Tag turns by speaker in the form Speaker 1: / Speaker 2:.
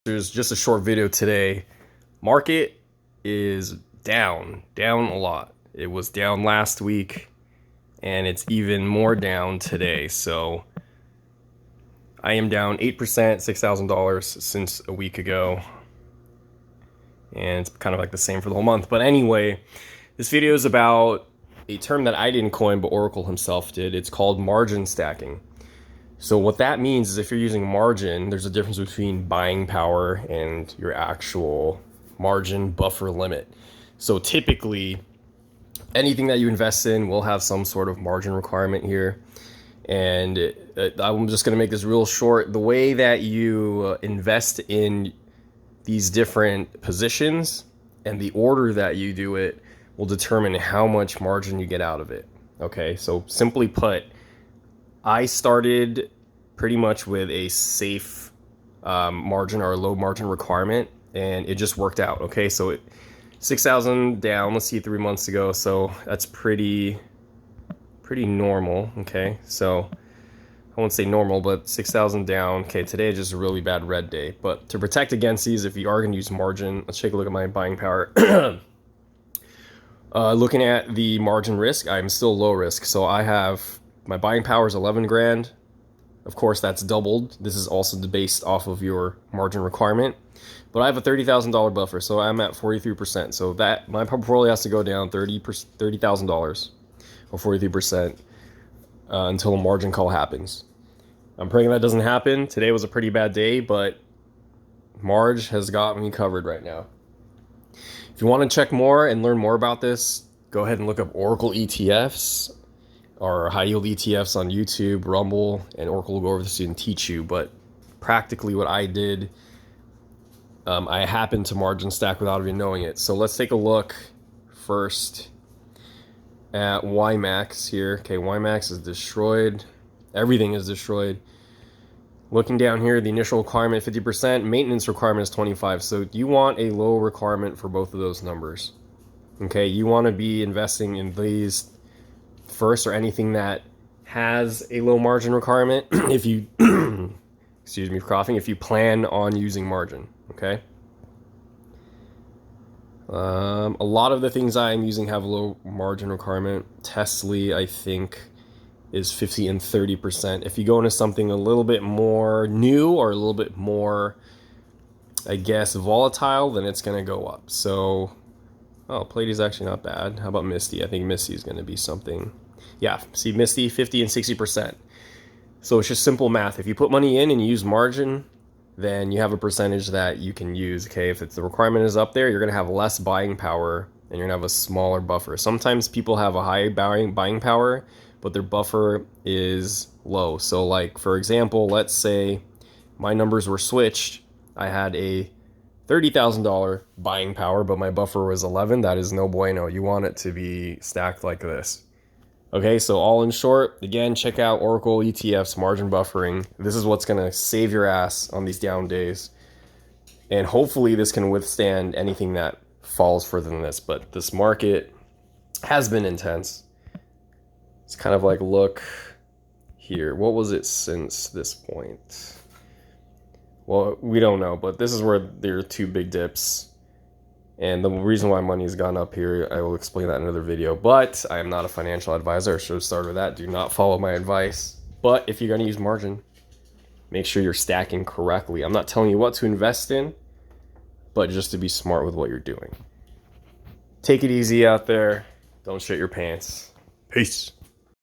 Speaker 1: There's just a short video today. Market is down a lot. It was down last week and it's even more down today. So I am down 8%, $6,000 since a week ago. And it's kind of like the same for the whole month. But anyway, this video is about a term that I didn't coin, but Oracle himself did. It's called margin stacking. So what that means is if you're using margin, there's a difference between buying power and your actual margin buffer limit. So typically, anything that you invest in will have some sort of margin requirement here. And I'm just going to make this real short. The way that you invest in these different positions and the order that you do it will determine how much margin you get out of it. Okay, so simply put, I started pretty much with a safe margin or a low margin requirement, and it just worked out. Okay, so 6,000 down. Let's see, 3 months ago. So that's pretty normal. Okay, so I won't say normal, but 6,000 down. Okay, today is just a really bad red day. But to protect against these, if you are going to use margin, let's take a look at my buying power. Looking at the margin risk, I'm still low risk. So I have my buying power is 11 grand. Of course, that's doubled. This is also based off of your margin requirement. But I have a $30,000 buffer, so I'm at 43%. So that my portfolio has to go down $30,000 or 43% until a margin call happens. I'm praying that doesn't happen. Today was a pretty bad day, but Marge has got me covered right now. If you want to check more and learn more about this, go ahead and look up Oracle ETFs or high yield ETFs on YouTube, Rumble, and Oracle will go over this and teach you. But practically what I did, I happened to margin stack without even knowing it. So let's take a look first at YMAX here. Okay, YMAX is destroyed. Everything is destroyed. Looking down here, the initial requirement 50%, maintenance requirement is 25. So you want a low requirement for both of those numbers. Okay, you want to be investing in these first or anything that has a low margin requirement if you excuse me for coughing, if you plan on using margin. Okay, a lot of the things I'm using have a low margin requirement. Tesla, I think, is 50 and 30%. If you go into something a little bit more new or a little bit more, I guess, volatile, then it's going to go up. So Plady is actually not bad. How about Misty? I think Misty is going to be something. Yeah, see, Misty, 50 and 60%. So it's just simple math. If you put money in and you use margin, then you have a percentage that you can use. Okay, if the requirement is up there, you're going to have less buying power and you're going to have a smaller buffer. Sometimes people have a high buying power, but their buffer is low. So like, for example, let's say my numbers were switched. I had a $30,000 buying power, but my buffer was 11. That is no bueno. You want it to be stacked like this. Okay, so all in short, again, check out Oracle ETFs, margin buffering. This is what's going to save your ass on these down days. And hopefully this can withstand anything that falls further than this. But this market has been intense. It's kind of like, look here. What was it since this point? Well, we don't know, but this is where there are two big dips. And the reason why money has gone up here, I will explain that in another video. But I am not a financial advisor. I should have started with that. Do not follow my advice. But if you're going to use margin, make sure you're stacking correctly. I'm not telling you what to invest in, but just to be smart with what you're doing. Take it easy out there. Don't shit your pants. Peace.